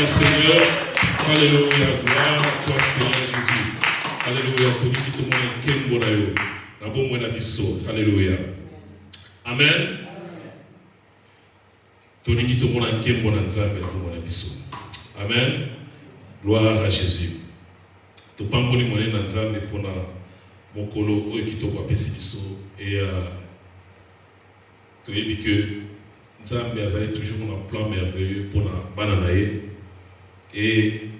Seigneur, alléluia, gloire à toi Seigneur Jésus, alléluia, tout le monde kembo na yo, na bon na biso, alléluia, amen. Tolingi tout le monde kembo na nzambe na bon na biso, amen. Gloire à Jésus. To pamboli mone na nzambe pona mokolo oyo kitoko apesi biso et to yebi que nzambe azali toujours na plan merveilleux pona bana na ye. Et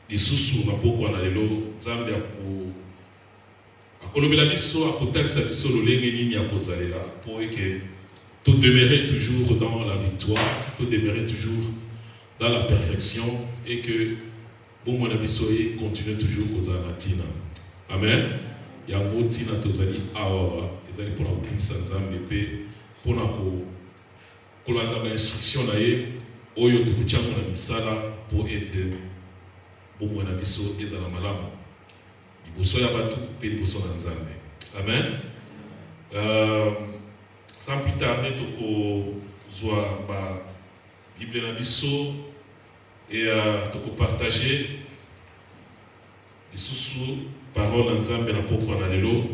les sous-sous na poko na lelo nzambe akolobela biso akotalisa biso lolenge nini akozalela pour que tout demeurer toujours dans la victoire, tout demeurer toujours dans la perfection et que bon mwana biso e continue toujours kozala na tina. Amen. Yango tina tozali awa ezali pona kokumisa nzambe pe pona kolanda ba instruction na ye oyo tukuchango na misala pour être bon mwana biso ezala malamu liboso ya batu pe liboso na nzambe. Amen. Sans plus tarder toko zwa ba Bible na biso et toko partager lisusu parole na nzambe na poko na lelo.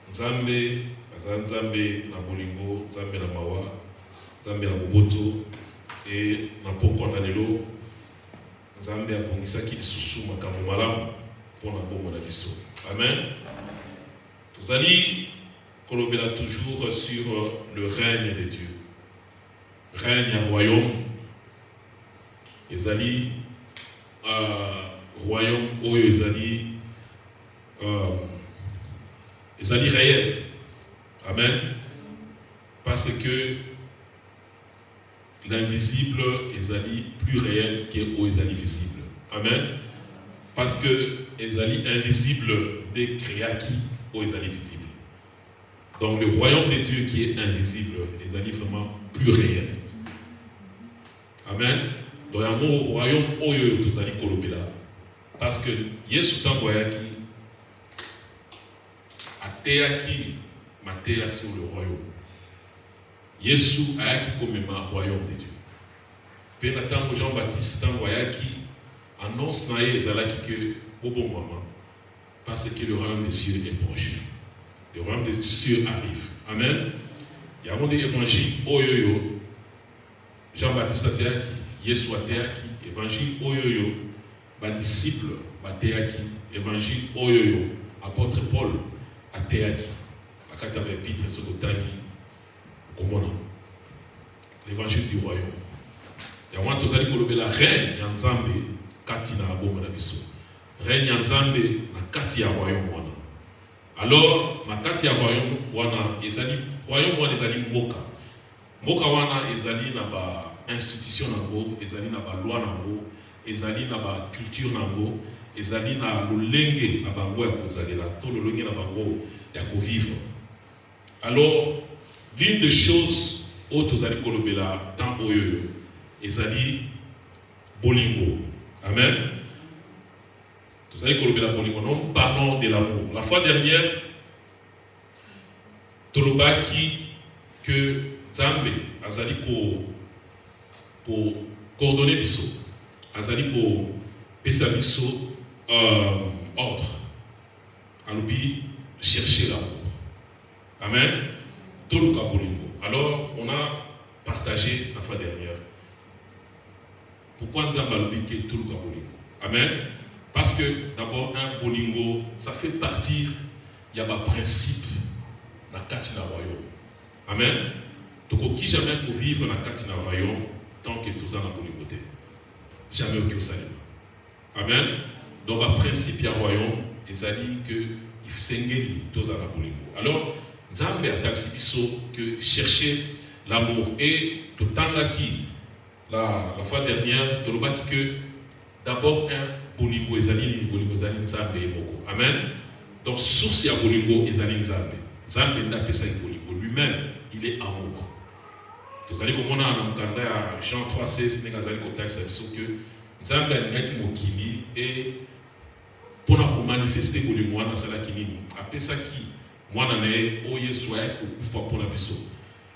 Nzambe nzambe na bolingo, nzambe na mawa, nzambe na boboto et na poko na lelo nzambe abongisaki lisusu makambo malamu pona bombo na biso. Amen. Tozali kolobela toujours sur le règne de Dieu. Règne à royaume. Ezali royaume oyo ezali réel. Amen. Parce que l'invisible ezali plus réel que o ezali visible. Amen. Parce que ezali invisible des créaki o ezali visible. Donc le royaume de Dieu qui est invisible ezali vraiment plus réel. Amen. Donc il y a un royaume oyo tozali kolobela. Parce que Yesu tangoyaki ateyaki Matéa sur le royaume. Yesu ayaki comme un royaume de Dieu. Pénatan Jean-Baptiste tangoyaki annonce na ye ezalaki que bobo maman parce que le royaume des cieux est proche. Le royaume des cieux arrive. Amen. Il y a un évangile oyoyo Jean-Baptiste ateyaki, Yesu ateyaki, évangile oyoyo ba disciple bateyaki, évangile oyoyo apôtre Paul ateyaki. Akati avec Peter Sototagi, comment l'évangile du royaume. Il y a un tozali kolobela reine ya nzambe kati na bomba na biso. Reine ya nzambe na kati ya royaume wana. Alors na kati ya royaume wana ezali royaume wana ezali mboka. Mboka wana ezali na ba institution nango, ezali na ba loi nango, ezali na ba culture nango, ezali na lolenge na bango ya kozalela, to lolenge na bango ya kovivre. Alors, l'une des choses autres aux kolobela tant oyo ezali bolingo. Amen. Tozali kolobela bolingo. Nous parlons de l'amour. La fois dernière, tolobaki que Nzambe azali ko coordonner biso, azali ko pesa biso ordre. Alobi chercher l'amour. Amen. Toluka bolingo. Alors, on a partagé la fois dernière. Pourquoi nous avons dit que Toluka bolingo? Amen. Parce que d'abord, un bolingo, ça fait partir, il y a un principe, la katina royaume. Amen. Donc, qui jamais pour vivre la katina royaume tant que tout ça n'a bolingoté? Jamais au salut. Amen. Donc, un principe, il y a royaume, ils ont dit que il faut s'engager tout ça n'a bolingo. Alors, Nzambe a talsi que chercher l'amour et tout tangaki la fois dernière tout le que d'abord un bolingo ezali Nzambe moko. Amen. Donc source ya bolingo ezali Nzambe. Nzambe n'a pas ça bolingo lui-même, il est amour. tozali komona na mokanda ya Jean 3:16 ndenge azali kotalisa biso ke nzambe alingaki mokili e mpona komanifeste bolingo wana asalaki nini, apesaki mwana na ye oyo Yesu ayaki kokufa mpona biso.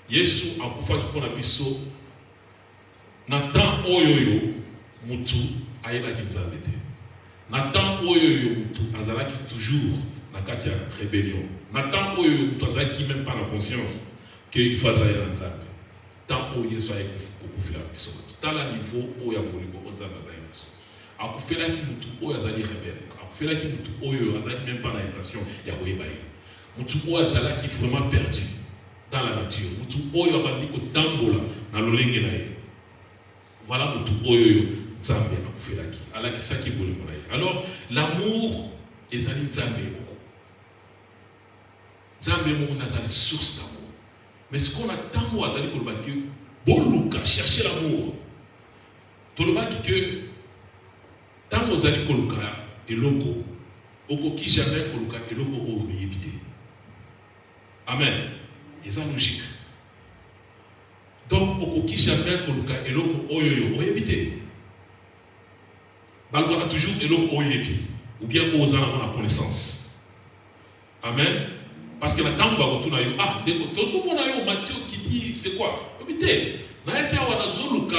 Yesu akufaki mpona biso na temps oyo mutu ayebaki nzambe te, na temps oyo mutu azalaki toujours na kati ya rébellion, na temps oyo mutu azalaki même pas na conscience que il faut azala na nzambe. Tant oyo Yesu ayaki kokufela biso tala niveau oyo ya bolingo oyo nzambe azali biso, akufelaki mutu oyo azali rebelle, akufelaki mutu oyo azalaki même pas na intention ya koyeba ye, mutu oyo azalaki vraiment perdu dans la nature, mutu oyo abandi kotambola na lolenge na ye. Voilà mutu oyo nzambe akufelaki alakisaki bolingo na ye. Alors l'amour ezali nzambe moko, nzambe moko nazali source d'amour. Mais ce qu'on a tant azali kolobaki boluka chercher l'amour, tolobaki que tant ozali koluka eloko okoki jamais koluka eloko oyo yebite. Amen. C'est logique. Donc okoki jamais koluka eloko oyo oyebite. Balgora toujours eloko oyo yebi ou bien ozana na connaissance. Amen. Parce que la temps où on a eu tout ce monde a eu Matthieu qui dit c'est quoi? Obité, na yaki awa na zoluka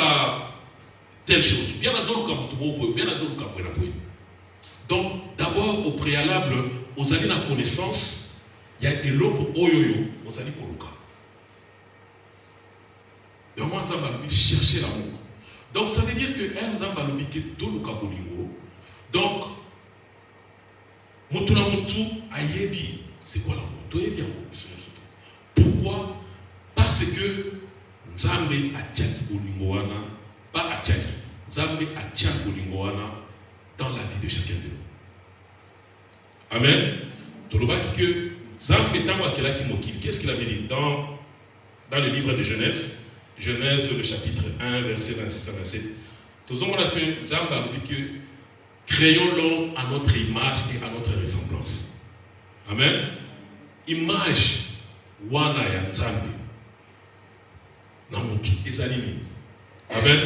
telle chose, bien na zoluka mutubo, bien na zoluka pour appuyer. Donc d'abord au préalable, aux allez la connaissance, il y a eloko oyoyo, aux allez koluka. Donc on va chercher l'amour. Donc ça veut dire que un zamba lobi que tout luka bolingo. Donc mutuna mutu ayebi. C'est quoi l'amour? Pourquoi? Parce que Nzambe atiaki bolingo wana, pas atiaki. Nzambe atiaki bolingo wana dans la vie de chacun de nous. Amen. Tolobaki que Nzambe tango akelaki mokili. Qu'est-ce qu'il avait dit dans le livre de Genèse, Genèse le chapitre 1 verset 26 à 27. Tozomona que Nzambe a dit que créons l'homme à notre image et à notre ressemblance. Amen. Image wana ya Nzambe na mutu ezali nini? Amen.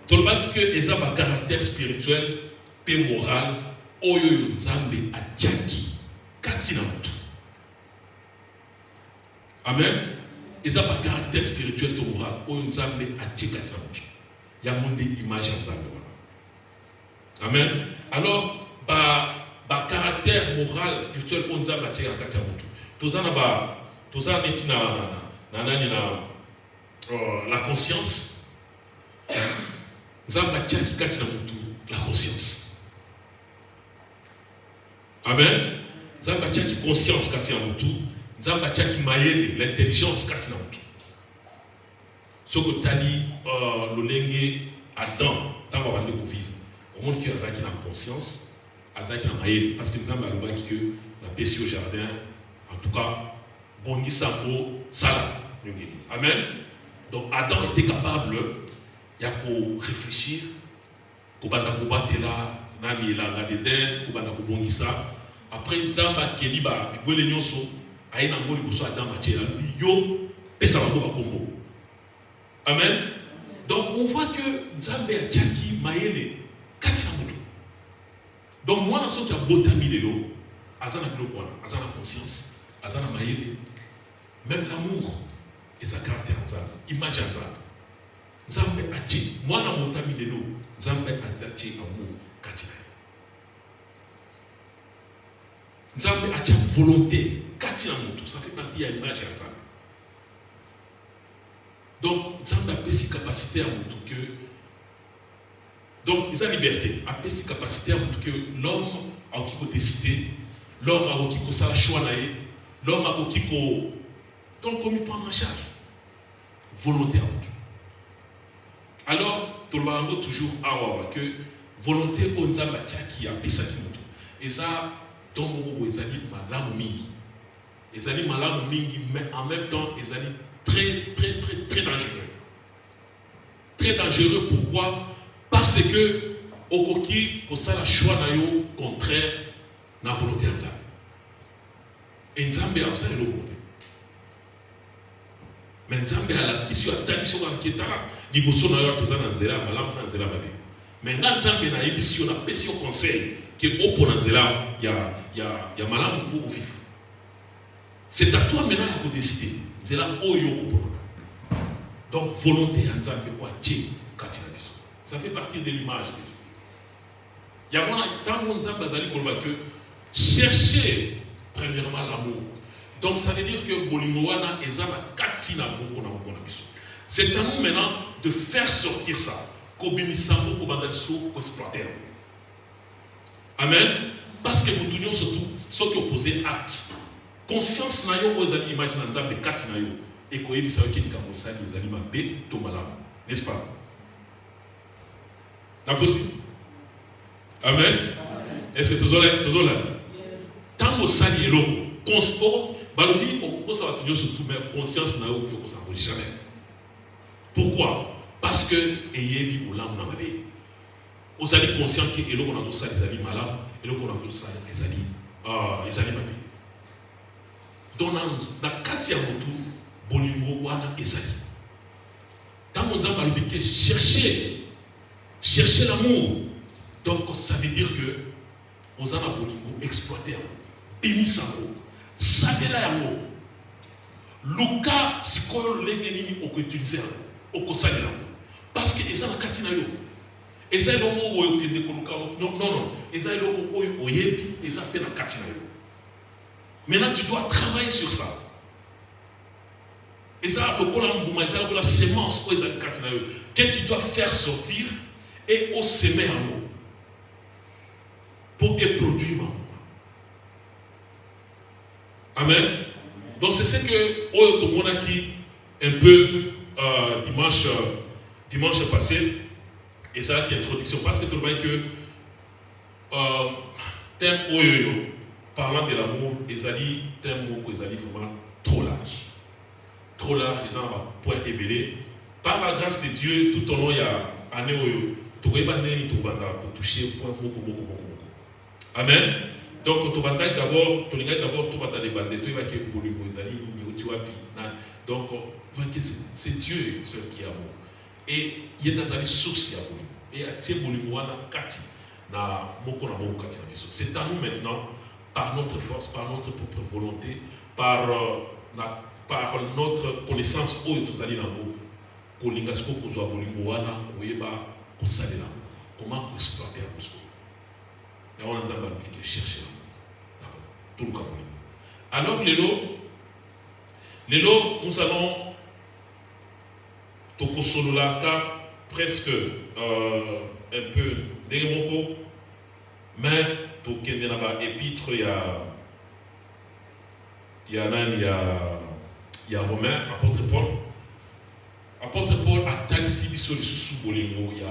Tolobaki que eza ba caractère spirituel pe moral oyo Nzambe atiaki kati na mutu. Amen. Eza ba caractère spirituel pe moral oyo Nzambe atiaki kati na mutu. Ya monde image ya Nzambe wana. Amen. Alors ba caractère moral spirituel on Nzambe atiaki kati na mutu. Tozana neti la conscience. Nzambe atiaki kati na mutu la conscience. Amen. Nzambe atiaki conscience kati na mutu. Nzambe atiaki mayele, l'intelligence kati na mutu. Soko tali lolenge Adam tango bandi ko vivre. Au monde qui azaki na conscience, azaki na mayele parce que Nzambe alobaki que la pêche au jardin. En tout cas, bon Sambo Sala. Amen. Donc Adam était capable de réfléchir, de battre là, nami la d'Éden, de bongisa. Après Nzamba Keliba, il peut les nyonso, aïna ngoli boso Adam Mathieu, yo pesa ba kombo. Amen. Donc on voit que Nzambe a tchaki maele kati na mutu. Donc moi na so ki a botami lelo, azana biloko wana, azana conscience. Azana maïle, même l'amour et sa caractère Nzambe, image Nzambe. Nzambe ati, moi na motami lelo, Nzambe ati amour katina. Nzambe ati volonté katina moto, ça fait partie de l'image Nzambe. Donc Nzambe a cette capacité à moto que donc sa liberté, a cette capacité à moto que l'homme a qui décider, l'homme a qui ça choix là. L'homme a qui donc comme il prend en charge volontairement. Alors tout le monde toujours a que volonté on Nzambe qui a pesaki moto. Et ça donc on ezali malamu mingi. Ezali malamu mingi mais en même temps ezali très dangereux. Très dangereux pourquoi? Parce que okoki ko sala choix na yo contraire na volonté Nzambe. Et Nzambe a observé le monde. Mais Nzambe a la question à Talisson qui est là. Liboso na yo toza na nzela malamu na nzela mabe. Mais nga Nzambe na yebisi na pesi au conseil qui est au pour na nzela ya malamu pour vivre. C'est à toi maintenant à décider. Nzela oyo ko pour. Donc volonté ya Nzambe kwa Dieu katina biso. Ça fait partie de l'image de Dieu. Ya mona tango Nzambe azali koloba que chercher premièrement l'amour. Donc ça veut dire que Bolimoana ezana katina moko na moko na biso. C'est à nous maintenant de faire sortir ça. Kobimisango kobandaliso ko exploiter. Amen. Parce que nous tenions surtout ceux qui opposaient acte. Conscience na yo ozali image na Nzambe katina yo et ko yebisa yo kidi kamosali ozali mabe to malamu. N'est-ce pas? D'accord aussi. Amen. Est-ce que toujours là? Tant que ça y est là, balobi on ça va tenir surtout mais conscience na yo que ça ne jamais. Pourquoi? Parce que eyebi olam na mabe. Vous allez conscient que elo on a ça les amis malades, elo on a ça les amis mabe. Donc na kati ya motu bolingo wana ezali. Tant on a balobi que chercher l'amour. Donc ça veut dire que on a bolingo exploiter. Bimisango. Sadela yango. Luka sikoyo lenge nini oko utiliser oko sadela. Parce que eza na katina yo. Eza eloko oyo kende ko luka non. Eza eloko oyo oyebi eza pe na katina yo. Maintenant tu dois travailler sur ça. Eza lokola mbuma eza lokola semence oyo eza na katina yo. Que tu dois faire sortir et au semer yango. Pour que produire maman. Amen. Donc c'est ce que tout le monde a dit un peu dimanche passé. Et ça qui est introduction. Parce que tout le monde que thème oyo parlant de l'amour, ezali thème moko ezali vraiment trop large. Trop large, les gens vont point ébélé. Par la grâce de Dieu, tout au long il y a année oyo, tu vas pour toucher point moko. Amen. Donc, tu vas d'abord, tu vas demander, tu vas que donc, c'est Dieu seul qui est amour. Et il y a des sources à et à Kati, c'est à nous maintenant, par notre force, par notre propre volonté, par notre connaissance, comment exploiter la chose. Et on a chercher tout le cas. Alors, nous allons presque un peu d'Emoko, mais pour qu'il y ait un épître, il y a Romain, apôtre Paul. Apôtre Paul a talisi biso sous bolingo, il y a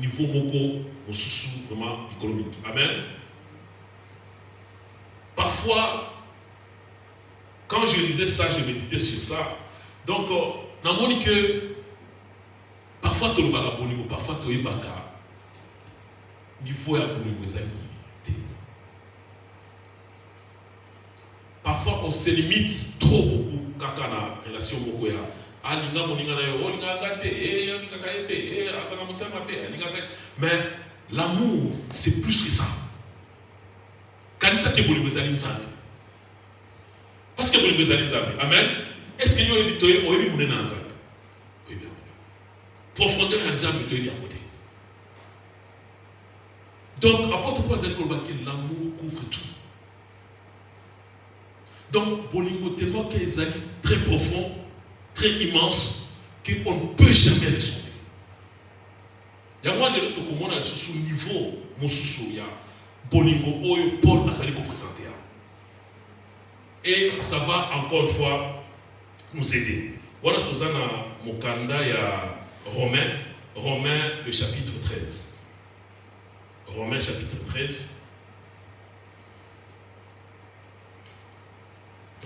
niveau moko sous vraiment économique. Amen. Parfois, quand je lisais ça, je méditais sur ça. Donc, dans mon que parfois tu as bolingo, parfois tu as baka niveau ya bolingo ezali. Parfois on se limite trop beaucoup quand on a une relation beaucoup ya. Mais l'amour, c'est plus que ça. Quand ça que vous parce que vous amen. Est-ce que vous avez dit que profondeur donc, apôtre Paul que l'amour couvre tout. Donc, Bolingo tellement qu'il est très profond, très immense, qu'on ne peut jamais le sauver. Il y a moi de l'autre comment on a ce niveau, mon sous il y a Bolingo, Oyo, Paul a sali présenté. Et ça va encore une fois nous aider. Voilà tout ça dans Mokanda, il y a Romains, le chapitre 13. Romains chapitre 13.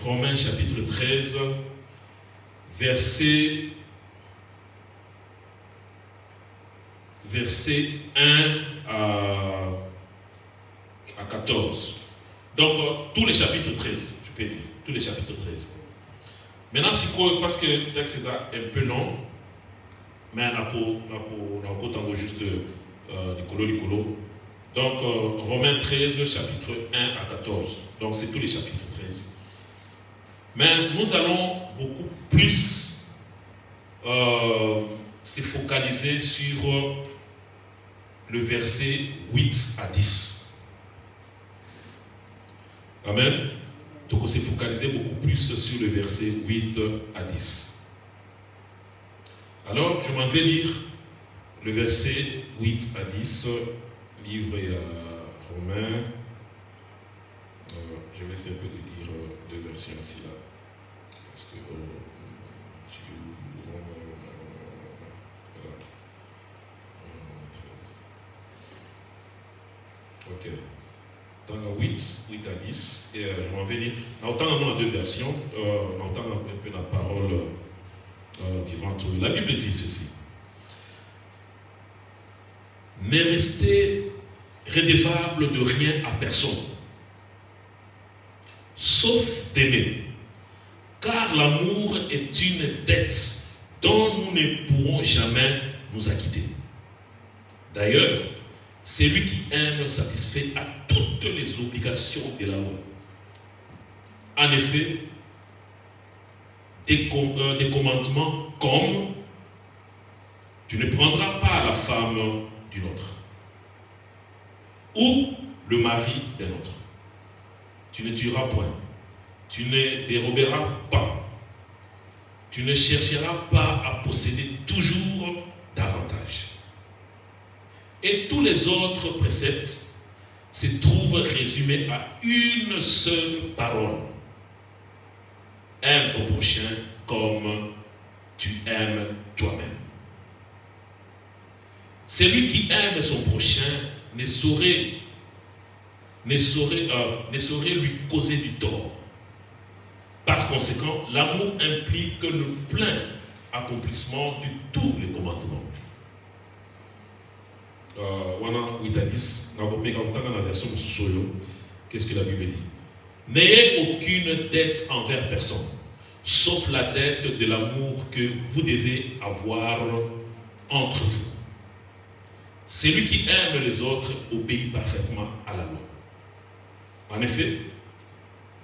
Romains chapitre 13, verset 1 à 14. Donc, tous les chapitres 13, je peux dire, tous les chapitres 13. Maintenant, parce que le texte est un peu long, mais on a autant juste Nicolo. Donc, Romains 13, chapitre 1 à 14. Donc, c'est tous les chapitres 13. Mais nous allons beaucoup plus se focaliser sur le verset 8 à 10. Amen. Donc, on s'est focalisé beaucoup plus sur le verset 8 à 10. Alors, je m'en vais lire le verset 8 à 10, livre Romains. Je vais essayer un peu de lire deux versions ici là. Parce que ok. Dans 8 à 10, et je m'en vais lire. Autant dans deux versions, autant un peu la parole vivante. La Bible dit ceci. Ne restez redevable de rien à personne, sauf d'aimer. Car l'amour est une dette dont nous ne pourrons jamais nous acquitter. D'ailleurs, celui qui aime satisfait à toutes les obligations de la loi. En effet, des commandements comme tu ne prendras pas la femme d'une autre ou le mari d'un autre. Tu ne tueras point. Tu ne déroberas pas. Tu ne chercheras pas à posséder toujours davantage. Et tous les autres préceptes se trouvent résumés à une seule parole. Aime ton prochain comme tu aimes toi-même. Celui qui aime son prochain ne saurait lui causer du tort. Par conséquent, l'amour implique le plein accomplissement de tous les commandements. 8 à 10, dans la version de Soyo, qu'est-ce que la Bible dit? N'ayez aucune dette envers personne, sauf la dette de l'amour que vous devez avoir entre vous. Celui qui aime les autres obéit parfaitement à la loi. En effet,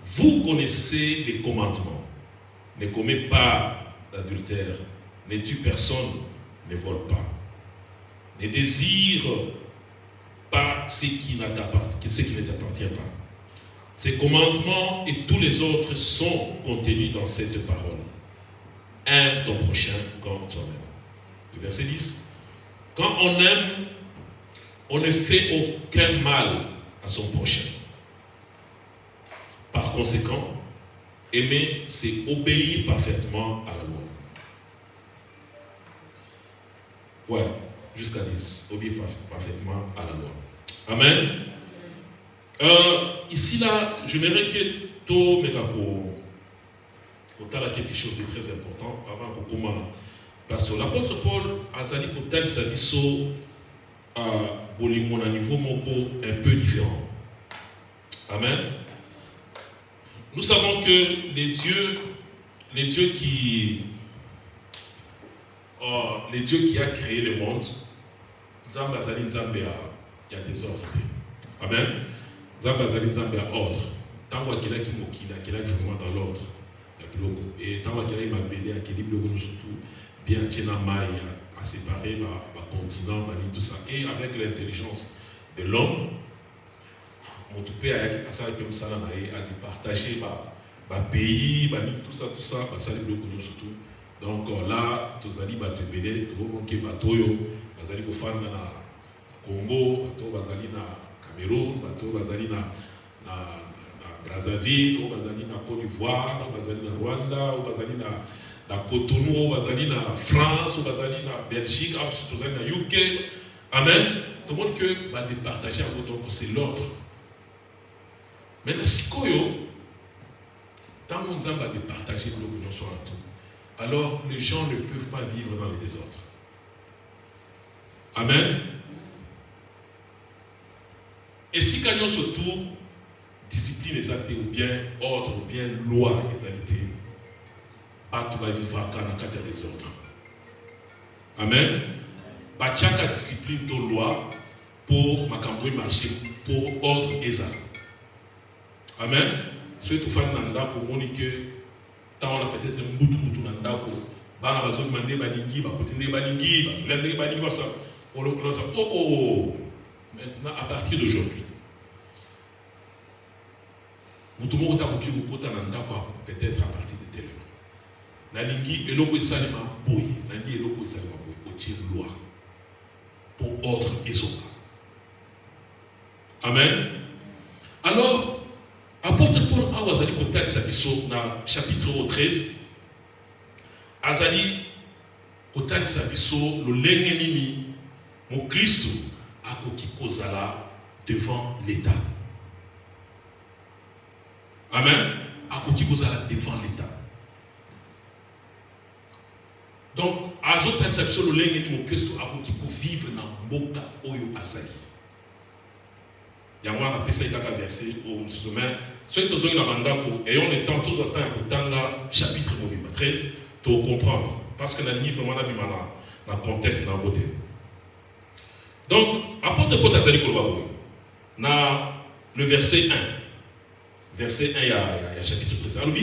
vous connaissez les commandements. Ne commets pas d'adultère, ne tue personne, ne vole pas. Ne désire pas ce qui ne t'appartient pas. Ces commandements et tous les autres sont contenus dans cette parole. Aime ton prochain comme toi-même. Le verset 10. Quand on aime, on ne fait aucun mal à son prochain. Par conséquent, aimer, c'est obéir parfaitement à la loi. Ouais, jusqu'à 10. Obéir parfaitement à la loi. Amen. Ici, là, j'aimerais que tout me capo. Quand il y a quelque chose de très important, avant qu'on commence. L'apôtre Paul a dit que tel sadiso à Bolimon à niveau un peu différent. Amen. Nous savons que les dieux qui a créé le monde, Zambazali Nzambe il y a des ordres. Amen. Zambazali Nzambe a ordre. Tant qu'il y a qui mokila, qu'il y a vraiment dans l'ordre. Et tant qu'il y a une mabélé, qu'il y a surtout bien tient à séparer le continent, tout ça. Et avec l'intelligence de l'homme, on peut à ça comme ça à départager le pays, tout ça, ça les blocs surtout. Donc là, tous allez battre belé, tout le monde qui est batoyo, vous allez vous faire na Congo, vous allez na Cameroun, vous allez na Brazzaville, vous allez na Côte d'Ivoire, vous allez na Rwanda, vous allez na Cotonou, vous allez na France, vous allez na Belgique, vous allez na UK. Amen. Tout le monde que va départager, donc c'est l'ordre. Maintenant, si tant qu'on va départager l'opinion sur tout, alors les gens ne peuvent pas vivre dans le désordre. Amen. Et si quelqu'un surtout discipline les actes ou bien ordre ou bien loi les actes, bato bavivaka na kati ya désordre. Amen. Batiaka discipline to loi pour makambo marché pour ordre ezala. Amen. Soki tofandi na ndako omoni ke ntango na peut-être mbutu na ndako bana bazobima nde balingi bakoti nde balingi bazolia ndenge balingi basa olosa maintenant à partir d'aujourd'hui mutu moko takoki kokota na ndako peut-être à partir de telle heure nalingi eloko esalema boye nalingi eloko esalema boye otie loi pour ordre ezoka. Amen. Alors apôtre Paul a azali kotalisa biso na chapitre 13 azali kotalisa biso lolenge nini mo Kristo akoki kozala devant l'État. Amen. Akoki kozala devant l'État. Donc azotalisa biso lolenge nini mo Kristo akoki ko vivre na mboka oyo azali. Yango na pesa ikaka verset au sommet. Ceux qui ont un mandat pour ayons le temps tous autant pour tanga chapitre 13 pour comprendre parce que la ligne vraiment la contexte dans côté. Donc apôtre Paul azali kolobabo na le verset 1. Verset 1 il y a chapitre 13. Alors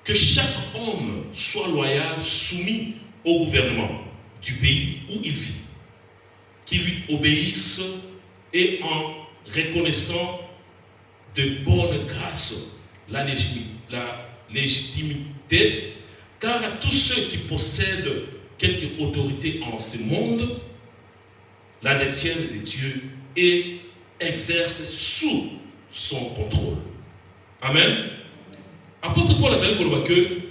que chaque homme soit loyal, soumis au gouvernement du pays où il vit, qui lui obéisse et en reconnaissant de bonne grâce la légitimité, car à tous ceux qui possèdent quelque autorité en ce monde, la détiennent de Dieu et exercent sous son contrôle. Amen. Apôtre Paul azali koloba que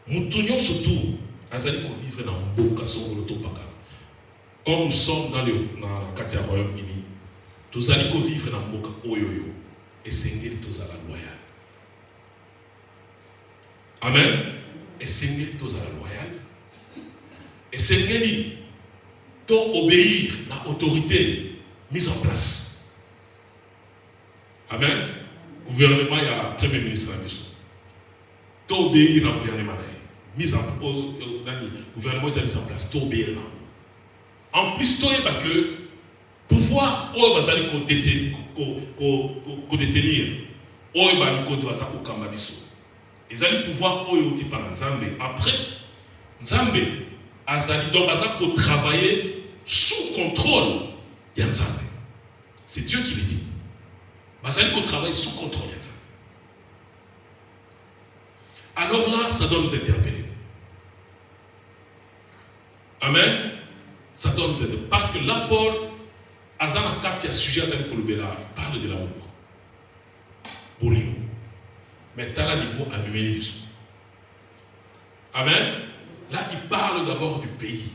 mutunyo surtout azali ko vivre dans mboka songolo to paka. Quand nous sommes dans la carte du Royaume-Uni, tous allons vivre dans mboka oyoyo et Seigneur tous à la loyale. Amen. Et Seigneur tous à la loyale. Et Seigneur doit obéir à l'autorité mise en place. Amen. Gouvernement, il y a premier ministre à mission. Doit obéir au gouvernement. Mise en gouvernement, il a mis en place. Doit obéir. En plus, tu sais que pouvoir oyo bazali ko détenir oyo ba mikozi baza ko kamba biso ezali pouvoir oyo ti pa Nzambe. Après Nzambe azali donc aza ko travailler sous contrôle ya Nzambe. C'est Dieu qui le dit. Bazali ko travailler sous contrôle ya Nzambe. Alors là ça doit nous interpeller. Amen. Ça doit nous aider parce que là Paul Azana Katia sujet Azali Kolobela, il parle de l'amour. Bolio. Mais t'as là niveau annuel. Amen. Là, il parle d'abord du pays.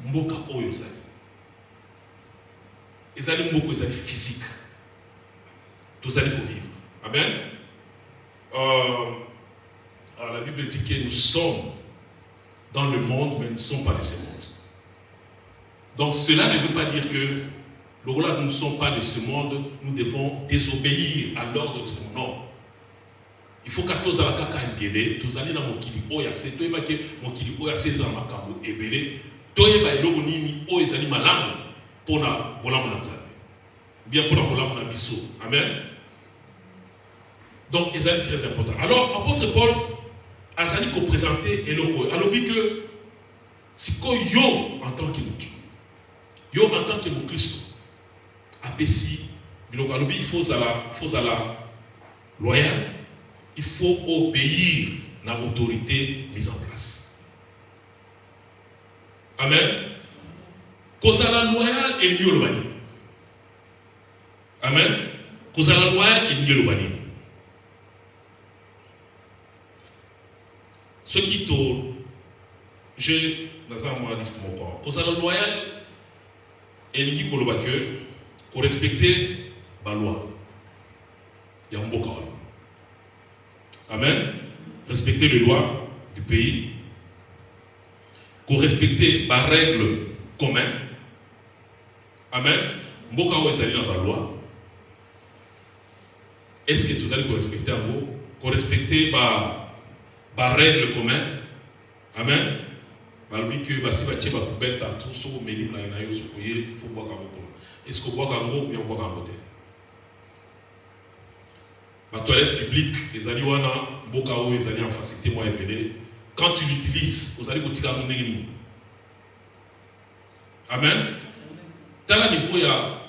Mboka Oyozali. Ezali Mboko Ezali physique. Tous allez pour vivre. Amen. Alors la Bible dit que nous sommes dans le monde, mais nous ne sommes pas de ce monde. Donc cela ne veut pas dire que lorsque nous ne sommes pas de ce monde, nous devons désobéir à l'ordre de ce monde. Non. Il faut que tous allons kaka tous allons dans mokili oyase, toi que mokili oyase dans makambo ebele, toi ba eloko nini oyezali malamu pona bolamu na Nzambe. Bien pona bolamu na biso. Amen. Donc ezali très important. Alors apôtre Paul azali ko présenter eloko. Alors bi que si ko yo en tant que mutu, yo en tant que Christ apesi biloko alobi il faut la loyal, il faut obéir à l'autorité mise en place. Amen. Kozala loyal et lié le bani. Amen. Kozala loyal et lié le bani. Ce qui to je dans un mois liste mon corps. Kozala loyal et lié koloba que pour respecter la loi. Il y a un beau cas. Amen. Respecter les lois du pays. Pour respecter les règles communes. Amen. Beau cas où ils allaient dans la loi. Est-ce que vous allez respecter un mot? Pour respecter par règle commun. Amen. Balbi que basi va tirer poubelle partout sur melim la nayo sur coyer faut boire comme est-ce que boire comme ou bien boire comme côté. La toilette publique, les alliés wana boka ou les alliés en facilité moi ébélé. Quand tu l'utilises, vous allez vous tirer mon négini. Amen. Dans le niveau, il y a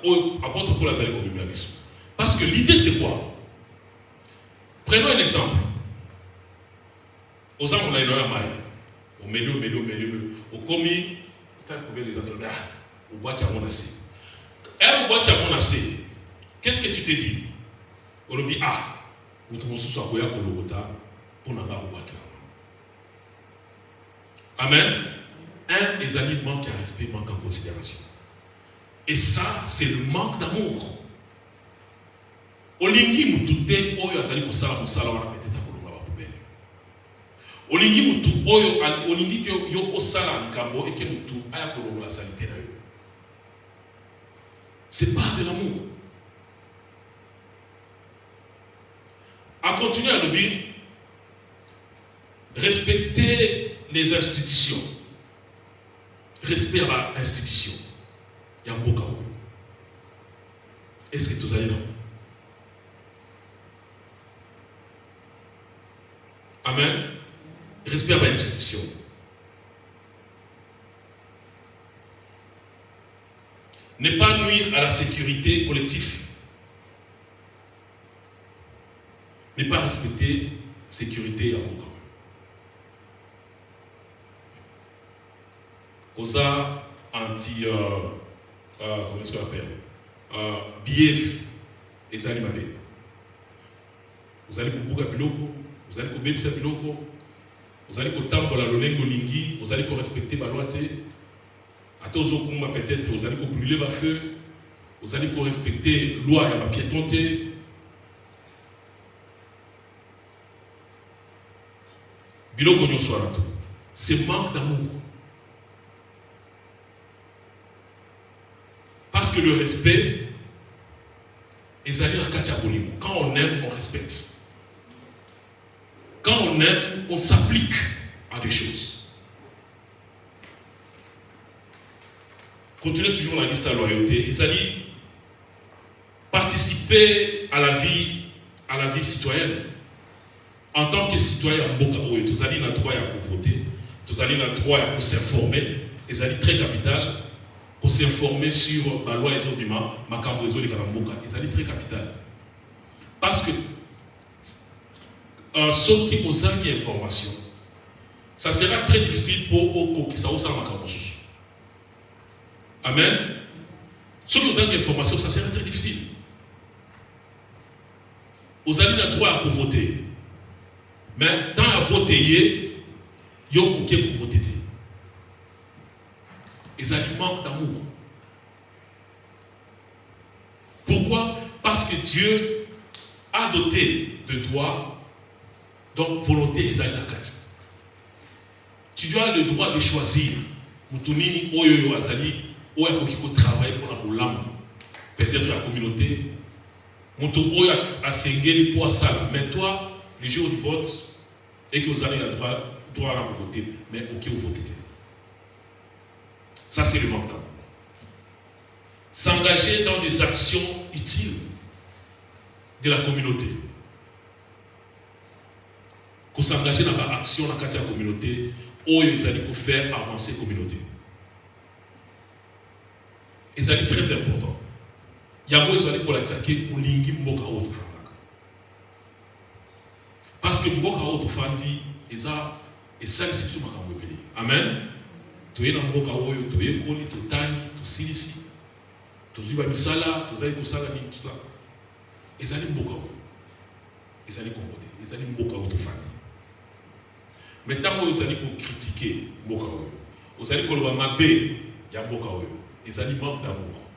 apôtre pour la zali comme une parce que l'idée c'est quoi? Prenons un exemple. Aux hommes on a une maille. Au milieu, au commis, quand on les entendre, au bois qui a mon assez. Et au bois qui a mon assez, qu'est-ce que tu te dis? On dit, nous te montrons soit Goya Kologota pour n'avoir au bois qui a. Amen. Un des amis manque à respect, manque en considération. Et ça, c'est le manque d'amour. Olingi mutute oyo azali kosala mosala wana peut-être akolonga ba poubelle. Olingi mutu oyo olingi yo kosala likambo eke mutu aya kolonga la salité na yo. C'est pas de l'amour. À continuer à le dire, respecter les institutions. Respect à l'institution. Il y a un beau chaos. Est-ce que tous allez là? Amen. Respect à l'institution. Ne pas nuire à la sécurité collective. Ne pas respecter la sécurité à mon corps. Osa anti comment est-ce qu'on appelle BF et ça vous allez pour Bouga Biloko, vous allez pour Bebsa Biloko, vous allez pour Tambola Lolengo Lingi, vous allez pour respecter ma loi. À tous aux combats peut-être, vous allez pour brûler ma feu, vous allez pour respecter la loi et ma piétonté. Biloko Nyo Soarato, c'est manque d'amour. Parce que le respect, quand on aime, on respecte. Quand on aime, on s'applique à des choses. Continuez toujours la liste de la loyauté. Ils allaient participer à la vie citoyenne. En tant que citoyen, vous allez le droit à voter, vous allez le droit à s'informer, ils allaient très capital. Pour s'informer sur la loi et les makambo les Kalamboka, ils allaient très capital. Parce que ceux qui ont une information, ça sera très difficile pour eux qui savent ça makambo. Amen. Ceux qui ont une information, ça sera très difficile. Vous allez le droit à voter. Mais tant à voter, il y a un pour voter. Ils manquent d'amour. Pourquoi? Parce que Dieu a doté de toi, donc volonté et zaïnakat. Tu as le droit de choisir. Moutounini, Oyo, Azali, Oyo, qui travaille pour la boulame, peut-être la communauté. Moutou, Oyo, a sengé pour ça. Mais toi, le jour du vote, et que vous avez le droit à voter, mais ok, vous votez. Ça, c'est le manque d'amour. S'engager dans des actions utiles de la communauté. Qu'on s'engager dans l'action de la communauté, où ils allaient pour faire avancer la communauté. Et ça est très important. Il y a ils allaient pour l'attaquer au lingi mboka autre. Parce que mboka autre dit, et ça, c'est tout ma caméra. Amen. Tu es dans le mboka oyo, tu es koli, tu tangi, tu silisi, tu zuba misala, tu zaï kosala ni tout ça. Et ça n'est mboka oyo. Et ça n'est comboté. Et ça n'est mboka oyo fandi. Mais tant que vous allez pour critiquer mboka oyo, vous allez pour le mabé, il y a mboka oyo. Et ça n'est manque d'amour.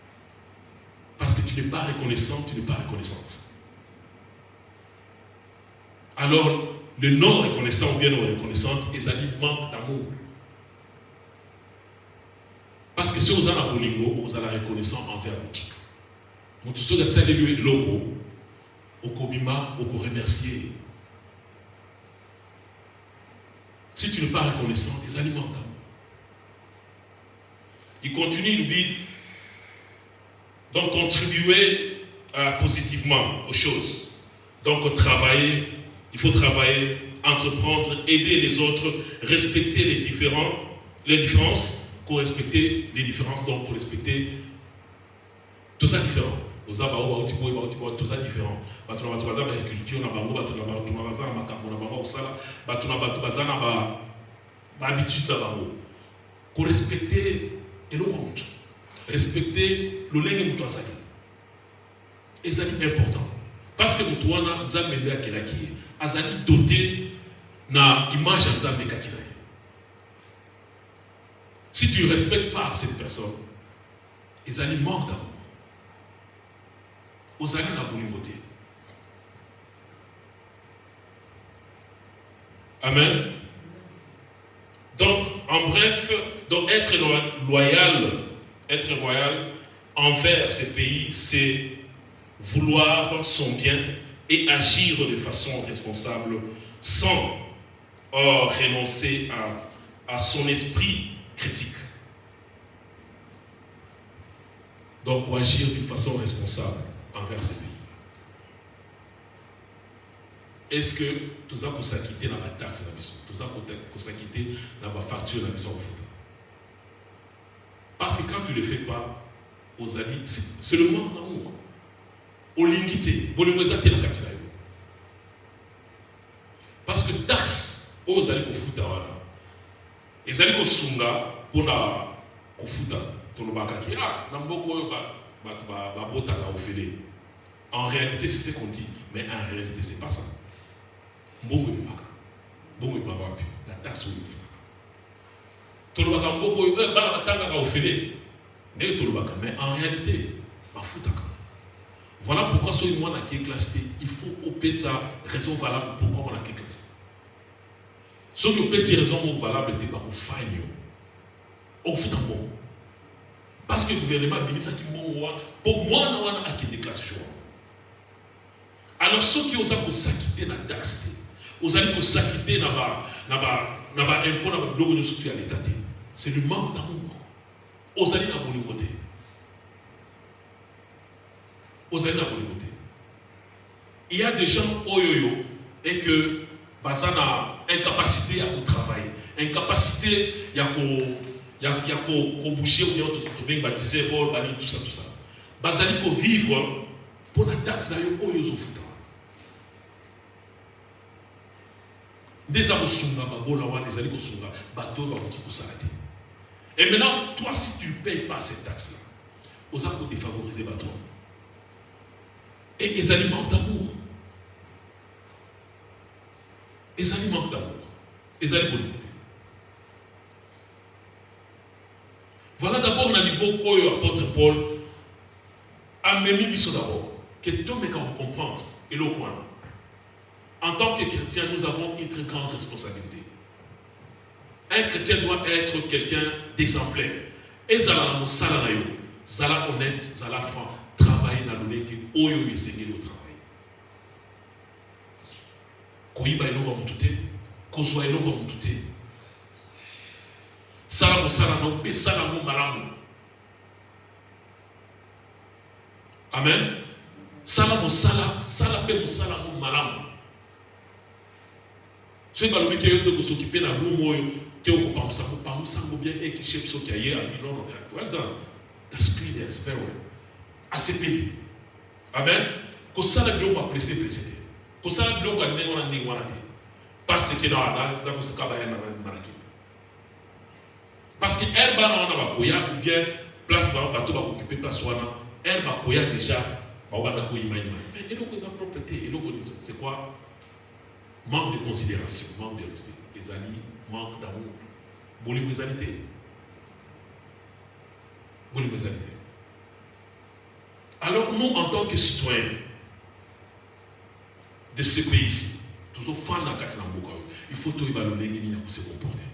Parce que tu n'es pas reconnaissant, tu n'es pas reconnaissante. Alors, le non reconnaissant ou bien non reconnaissante, et ça n'est manque d'amour. Parce que si vous avez un bolingo, vous avez la reconnaissance envers nous. Tous ceux qui sont les locaux, au Kobima, au remercier. Si tu n'es pas reconnaissant, les aliments d'amour. Il continue, il dit, donc contribuer positivement aux choses. Donc travailler, il faut travailler, entreprendre, aider les autres, respecter les différences, pour respecter les différences, donc pour respecter tout ça différent. Tout ça différent. Pour respecter et respecter le lenge mutu azali. C'est important. Parce que mutu wana nzambe nde akelaki azali doté na image ya nzambe kati na ye. Si tu ne respectes pas cette personne, ezali manque d'amour. Ozali na bolingo te. Amen. Donc, en bref, donc être loyal envers ce pays, c'est vouloir son bien et agir de façon responsable sans renoncer à son esprit critique. Donc, pour agir d'une façon responsable envers ce pays. Est-ce que tout ça pour s'acquitter dans la taxe, tout ça pour s'acquitter dans la facture de la maison au foot? Parce que quand tu ne le fais pas, aux amis, c'est le manque d'amour. Au limité, parce que taxe, aux amis au foot, les amis au sunga pour la au foot, en réalité, c'est ce qu'on dit, mais en réalité, c'est pas ça. La taxe au foot. Mais en réalité, voilà pourquoi ce mois n'a été classé. Il faut opérer sa raison valable pourquoi on a été classé. Ce qui opère ces raisons valables n'était pas pour faire au foot. Parce que le gouvernement a dit ça pour moi, on a été classé. Alors ceux qui osent s'acquitter de la taxe, osent s'acquitter de l'impôt, de bloc de soutien à l'État. C'est le manque d'amour. Osez la bonne côté. Osez la bonne côté. Il y a des gens oyoyo et que ça n'a incapacité à travailler, incapacité à boucher ou bien baptiser, tout ça, tout ça. Basali pour vivre pour la taxe d'ailleurs oyozo futa. Des amosunga babola wana les aliko sunga bateau bakoki ko s'arrêter. Et maintenant, toi, si tu ne payes pas cette taxe-là, aux actes défavorisés, toi. Et les aliments d'amour. Les aliments d'amour. Les aliments d'amour. Voilà d'abord le niveau où l'apôtre Paul a mis d'abord. Que tout le monde comprenne. Et le point. En tant que chrétien, nous avons une très grande responsabilité. Un chrétien doit être quelqu'un d'exemplaire. Et Zala honnête, Zala franc, travailler dans le nez, Oyo essayer le travail. Koyiba elo va mutute, Kozwa elo va mutute. Salamo salamo, be salamo malamu. Amen. Salamo salape salamo malamu. Ce que le qui de s'occuper dans le room qui est occupé ça bien et qui chef ce qui a hier non well done that's clean that's very well assez payé amen que ça le bloc va presser que ça le bloc va n'est parce que dans ce cas là parce que elle va on va koya ou bien place bateau va occuper place wana elle va koya déjà on va d'accord mais et donc ils ont propriété et donc c'est quoi? Manque de considération, manque de respect. Les amis, manque d'amour. Bolimésalité. Alors nous, en tant que citoyens de ce pays-ci, toujours fans de la Katinamboka, il faut tout évaluer pour se comporter.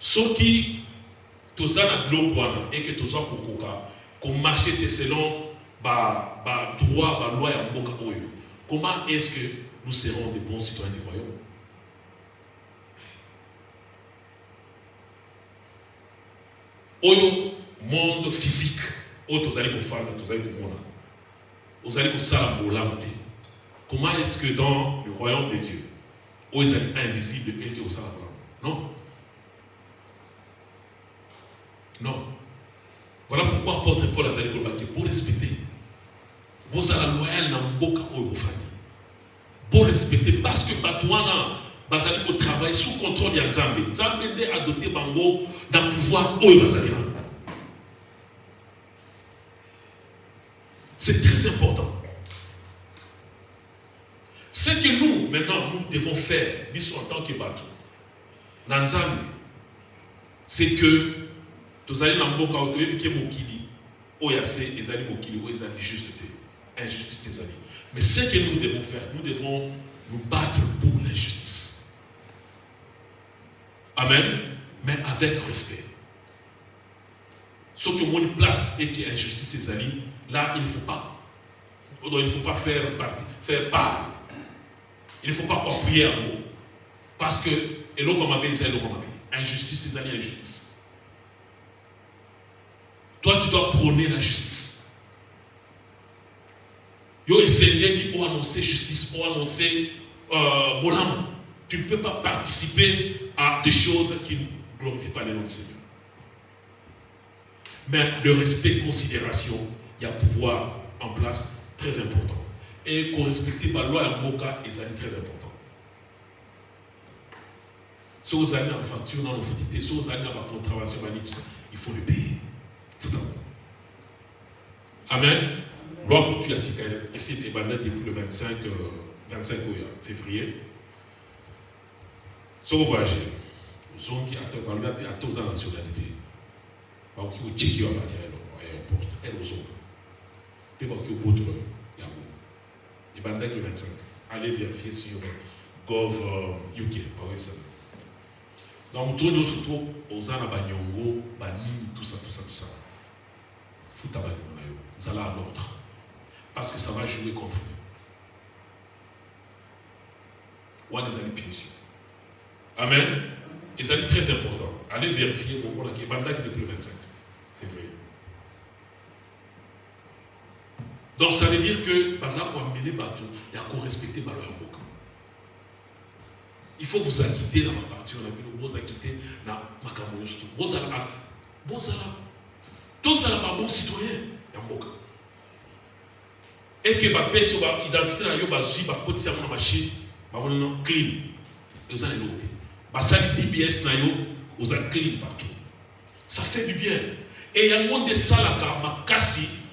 Ce qui, tout ça n'a bloqué et que tout ça qu'on marche selon droit, loi et mboka. Comment est-ce que nous serons des bons citoyens du royaume. Au monde physique, vous allez vous faire, vous allez vous mona, vous allez vous salambola. Comment est-ce que dans le royaume de Dieu, où ils sont invisibles et que vous salambola? Non. Non. Voilà pourquoi apôtre Paul a dit pour respecter. Vous allez loyal dans mboka ou vous faites. Pour respecter parce que Batouana bazali ko travail sous contrôle de Nzambe. Nzambe a doté bango dans pouvoir ou bazali. C'est très important. Ce que nous maintenant nous devons faire, nous en tant que bateau, dans Nzambe, c'est que nous allons dans mboka ou que mokili oyase ezali mokili ou ezali justeté. Injustice, ses amis. Mais ce que nous devons faire, nous devons nous battre pour l'injustice. Amen. Mais avec respect. Sauf que mon place et que l'injustice, ses amis, là, il ne faut pas. Il ne faut pas faire partie, faire part. Il ne faut pas appuyer à mot. Parce que, et l'autre m'a dit, injustice, ses amis, injustice. Toi, tu dois prôner la justice. Yo essayé de annoncer justice, ou annoncer bolam. Tu ne peux pas participer à des choses qui ne glorifient pas le nom du Seigneur. Mais le respect, considération, il y a pouvoir en place très important. Et qu'on respecte la loi et moka, c'est très important. Si vous allez dans la facture, dans la foutité, si vous allez dans la contravention, il faut le payer. Amen. Loi que tu as ici depuis le 25 février. Si vous voyagez, vous avez tous la nationalité. Vous avez checké à partir de l'aéroport, et aux autres. Puis vous avez au bout de le 25. Allez vérifier sur Gov UK, par exemple. Donc, nous surtout aux Anabanyongo, Banim, tout ça. Foutabanyongo, ça là à l'ordre. Parce que ça va jouer contre vous. Ou à des amis bien sûr. Amen. Et ça est très important. Allez vérifier au moment qui est depuis le 25 février. Donc ça veut dire que Bazar pour amener bateau, il y a qu'on respecter Baloya Mboka. Il faut vous acquitter dans ma facture, vous acquitter dans ma camouflage. Vous allez tout ça là, bon citoyen, Mboka. Et que ma personne, identité na yo bazui ba potisa na machine, ba wona clean. Vous allez noter. Ba ça DBS na yo, vous allez clean partout. Ça fait du bien. Et il y a un monde de salaka makasi,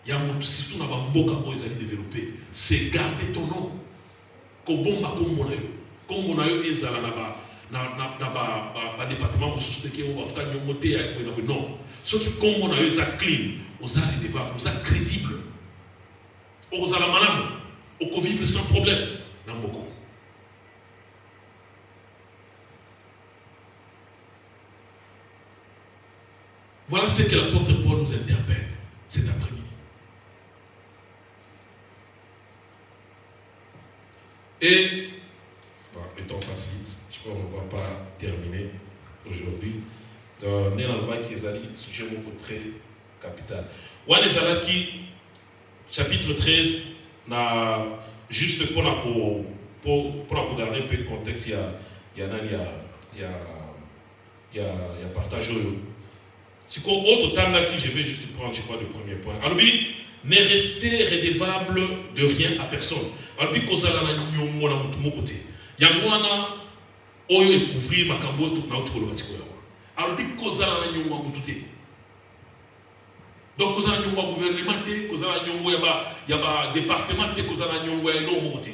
il y a un monde surtout na ba mboka ko ils allaient développer, c'est garder ton nom. Ko bomba ko mona yo. Ko mona yo ezala na ba département de société qui on va faire monter avec non. Ce qui comme mona yo eza clean, vous allez devoir, vous êtes crédible. Aux alamanam, au vivre sans problème dans beaucoup. Voilà ce que l'apôtre Paul nous interpelle cet après-midi. Et le temps passe vite, je crois qu'on ne va pas terminer aujourd'hui. Nous avons un sujet très capital. Chapitre 13, juste pour regarder un peu le contexte, il y a partage. C'est quoi autre temps là qui je vais juste prendre, je crois, le premier point. Alors, ne restez redevable de rien à personne. Alors, cause à la nyongo na mutumo côté. Yangwana oyo découvrir makambo to na utolo basiko. Alors, cause à la nyongo mututé. Donc, vous avez un gouvernement, vous avez un département, vous avez un côté.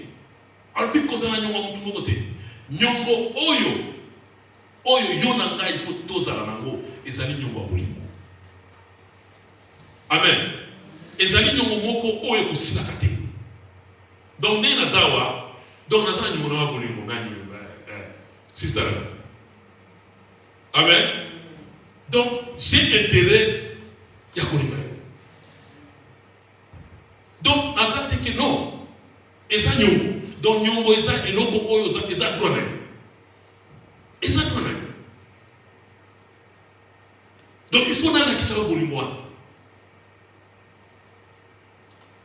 Alors, vous avez un côté. Nyongo oyo yonanga il faut tous à la nango ezali nyongo bolingo. Amen. Ezali nyongo moko oyo kusila kate. Donc ne nazawa, donc naza nyongo na bolingo nani sister. Amen. Donc j'ai intérêt ya kolinga. Donc nazate que non. Eza nyongo. donc nyongo eza eloko oyo eza droit na yo. Eza droit na yo. Donc il faut nana kisaka bolingo wana.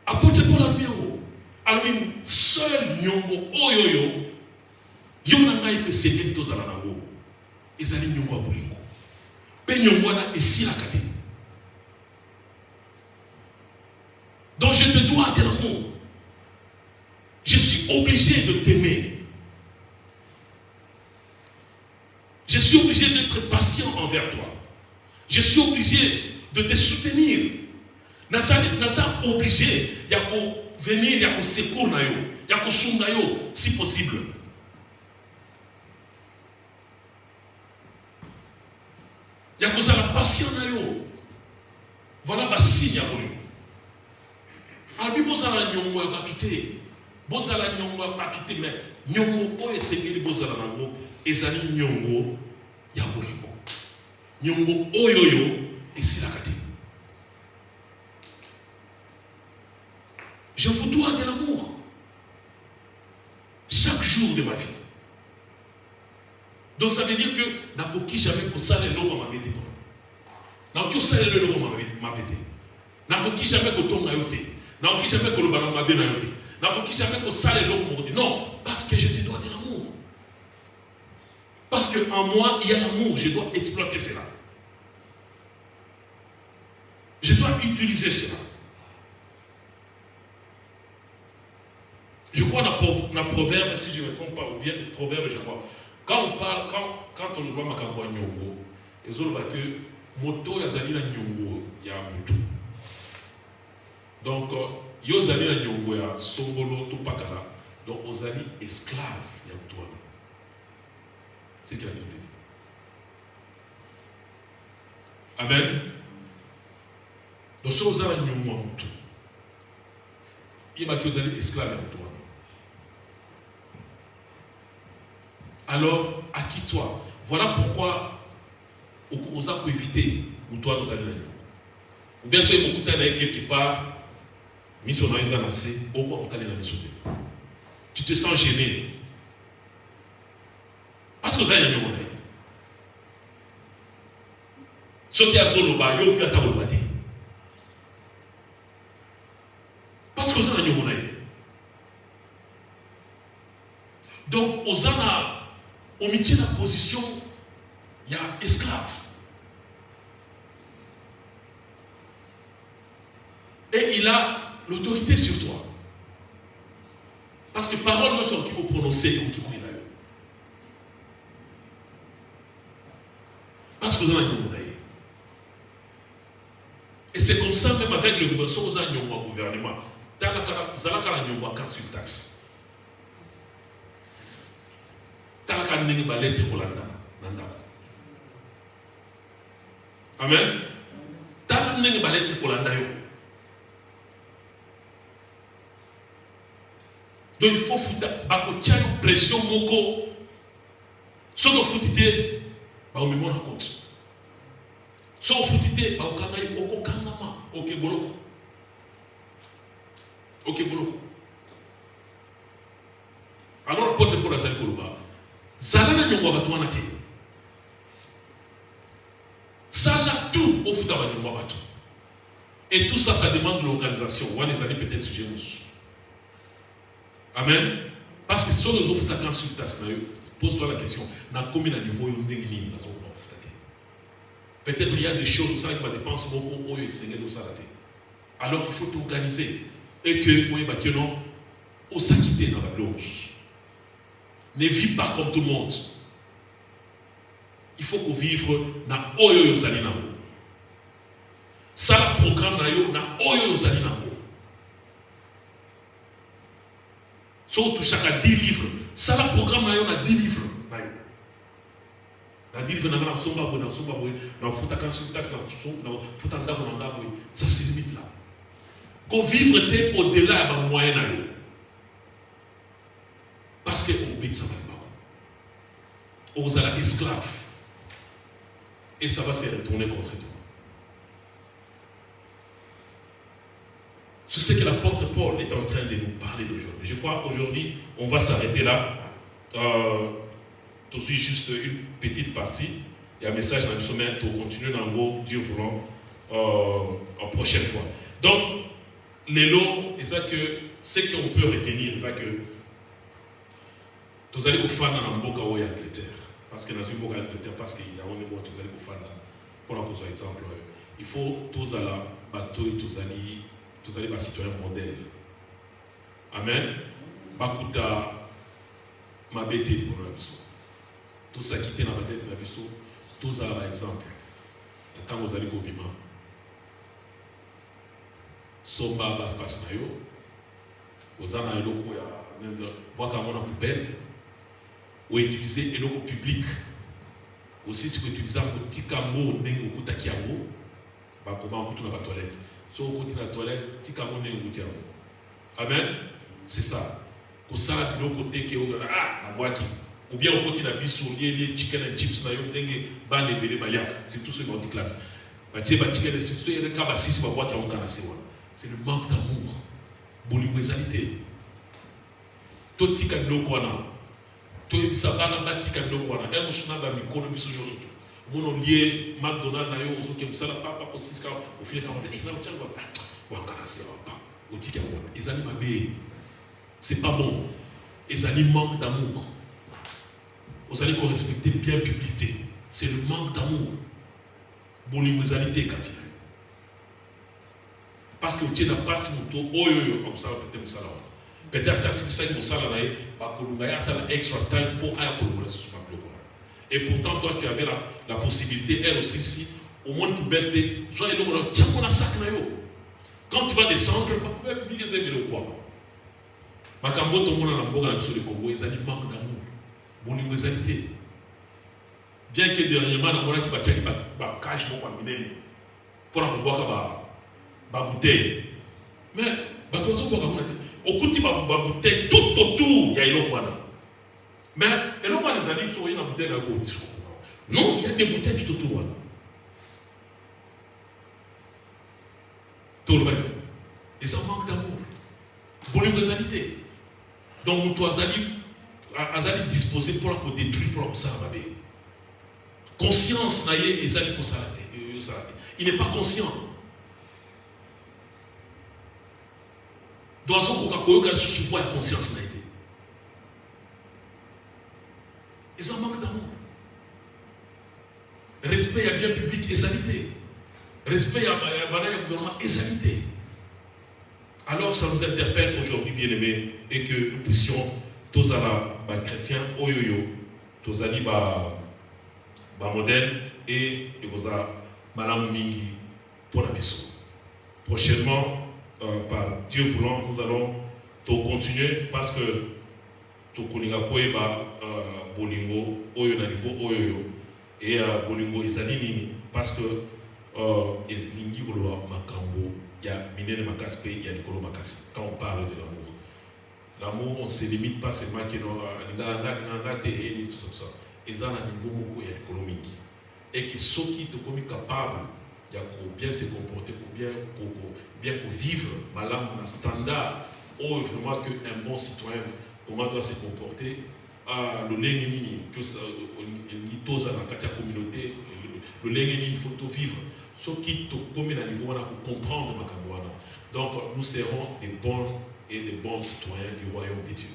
Apôtre Paul alobi yango. Alobi seul nyongo oyo yo na ngai fe seigneur tozala nango. Ezali nyongo ya bolingo. Pe nyongo wana esilaka te. Donc je te dois de l'amour. Je suis obligé de t'aimer. Je suis obligé d'être patient envers toi. Je suis obligé de te soutenir. Naza obligé, il y a qu'à venir, il y a qu'à secours na yo, il y a qu'à sunga yo, si possible. Il y a qu'à la patience na yo. Voilà ma signe à vous. Albi bozala nyongo ya bakite. Bozala nyongo ya bakite mais nyongo oyo esengeli bozala nango ezali nyongo ya bolingo. Nyongo oyo esilaka te. Je vous dois de l'amour. Chaque jour de ma vie. Donc ça veut dire que nakoki jamais kosala eloko mabete pour nous. Nakoki osala eloko mabete. Nakoki jamais kotonga yo te. Nakoki jamais koloba na mabe na yo te. Nakoki jamais kosala eloko moko te. Non, parce que je te dois de l'amour. Parce que en moi il y a l'amour, je dois exploiter cela. Je dois utiliser cela. Je crois dans le proverbe, si je ne me trompe pas, ou bien le proverbe, je crois. Quand on parle, quand on voit Makambo Nyongo, les autres battent moto yazali na Nyongo ya mutu. Donc, yozali na Nyongo ya Songolo to Pakala, donc ozali esclave ya mutu. C'est ce que la Bible dit. Amen. Donc, si vous avez un Nyongo mutu, il va que vous allez esclave ya mutu. Alors, acquitte-toi. Voilà pourquoi on a éviter ou toi nous allons. Ou bien sûr, beaucoup de temps quelque part, mission dans les années, au quoi on t'a dans les tu te sens gêné. Parce que vous avez un moment. Ce qui a solo ba, yo puis à ta volonté. Parce que vous avez un moment. Donc, aux ana au métier de la position, il y a esclave. Et il a l'autorité sur toi. Parce que parole, nous sommes qui vont prononcer ou qui vont y aller. Parce que vous avez un gouvernement. Et c'est comme ça, même avec le gouvernement, si vous avez un gouvernement, vous avez un sur taxe. Talaka nenge ba lettre kolanda nandako. Amen. Talaka nenge ba lettre kolanda yo. Donc il faut foutre bako tia pression moko. Soko foutite ba o memo na compte. Soko foutite ba o kangai oko kangama OK boloko. OK boloko. Alors porte pour la salle koloba. Zalana nyongo batu wana te. Sala tout au futa ba nyongo batu. Et tout ça, ça demande l'organisation. On va les aller peut-être sujet mousse. Amen. Parce que si on nous offre ta consultation, pose-toi la question. Dans combien de niveaux nous dégainons dans un offre. Peut-être il y a des choses ça qui va dépenser beaucoup au Seigneur nous salater. Alors il faut t'organiser et que oui bah que non, on s'acquitter dans la blanche. Ne vis pas comme tout le monde. Il faut qu'on vive dans Oyo Zalinamo. Ça, le programme dans Oyo Zalinamo. Surtout chaque 10 livres. Ça, le programme dans 10 livres. Dans 10 livres, dans la somba, dans la somba, dans la fouta consultax, dans la fouta ndako, dans la ça se limite là. Qu'on vivre au-delà de moyen. Parce qu'on obéit ça va pas. On a esclave. Et ça va se retourner contre toi. C'est ce que l'apôtre Paul est en train de nous parler d'aujourd'hui. Je crois qu'aujourd'hui, on va s'arrêter là. Tout de suite, juste une petite partie. Il y a un message dans le sommet pour continuer dans le mot, Dieu voulant, en prochaine fois. Donc, les lots, c'est ça que ce qu'on peut retenir, c'est ça que vous allez vous faire dans le mboka ou Angleterre. Parce que dans une mboka Angleterre, parce qu'il y a un mot, vous allez vous faire là. Pour la cause, exemple, il faut tous à la bateau et tous allez les citoyens modèles. Amen. Bakuta ma bête pour la biso. Tout ça qui était dans ma tête de la biso, tous à l'exemple. Attends, vous allez au bima. Somba bas passe na yo. Vous en avez l'eau boire comme on a poubelle. Ou utiliser l'eau public. Aussi, si vous utilisez un petit camo, n'engo kutakiamo, bah comment on coupe dans la toilette. Si on coupe dans la toilette, petit camo n'engo kutakiamo. Amen. C'est ça. Pour ça, l'eau côté qui est la boîte. Ou bien on continue à bisou, les chicken and chips, na yo n'engo ban les bébés bayak. C'est tout ce qui est en classe. Bah tiens, bah chicken and chips, le cabassis, ma boîte à on canasser. C'est le manque d'amour. Bolimusalité. Tout tika no kwana. Tout sabana batika no kwana. Et mon chuna ba mikono biso josoto. Mon lié McDonald's na yo ozo ke msala papa pour 6 cas au fil quand on dit na tchanga wa kanasser papa. Au tika kwana. Ezali mabe. C'est pas bon. Ezali manque d'amour. Vous allez respecter bien publicité. C'est le manque d'amour. Bolimusalité katina. Parce que tu n'as pas ce mot, comme ça, peut-être ça. Peut-être c'est ça que ça a extra time pour aller et pourtant, toi, tu avais la possibilité, elle aussi, si, au moins, pour berter, soit il y a un tiens, on a sac. Quand tu vas descendre, tu vas publier les événements. Makambo, tout le monde a un bon sur le Congo, ils ont un manque d'amour, bolimusalité. Bien que dernièrement, on a qui va tirer un cash pour avoir ba bouteille. Mais batozo boka kuna te. Okuti ba bouteille tout autour ya eloko wana. Mais eloko wana ezali so yena bouteille na ko ti. Non, il y a des bouteilles tout autour wana. Tout le monde. Et ça manque d'amour. Bolimusalité. Donc toi azali disposé pour la détruire pour ça va bien. Conscience na ye ezali pour ça la. Il n'est pas conscient. Doit qu'on a sous la conscience n'a été. Ils en manquent d'amour. Respect à bien public et sanité. Respect à gouvernement et sanité. Alors ça nous interpelle aujourd'hui, bien-aimés, et que nous puissions tous à la chrétiens, oyoyo, tous à la modèle et aux malam mingi pour la mission. Prochainement, par Dieu voulant, nous allons continuer parce que tout koninga koeba bolingo oyo na niveau oyo et bolingo ezali nini parce que ezlingi koloba makambo ya minene makasi pe ya likolo makasi. Quand on parle de l'amour on se limite pas seulement que nga te et tout ça ezana niveau moko ya likolo mingi et que soki to komi capable il y a bien se comporter pour bien vivre malam na standard ou vraiment que un bon citoyen comment doit se comporter le lengeni que ça ni tous à la communauté le lengeni il faut tout vivre ce qui te comme à niveau pour comprendre makamwana. Donc nous serons des bons et des bons citoyens du royaume de Dieu.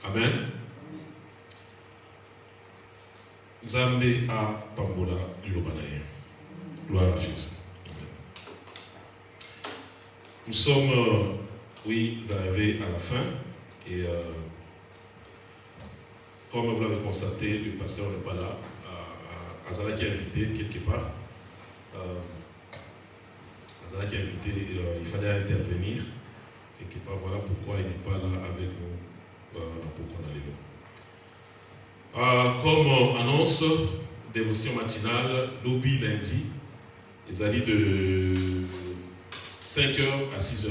Amen. Nzambe a pambola lilobanaye. Gloire à Jésus. Amen. Nous sommes, arrivés à la fin. Et comme vous l'avez constaté, le pasteur n'est pas là. Azala qui est invité quelque part. Azala qui est invité, il fallait intervenir. Quelque part, voilà pourquoi il n'est pas là avec nous. Comme annonce, dévotion matinale, lobby lundi. Ils allaient de 5h à 6h.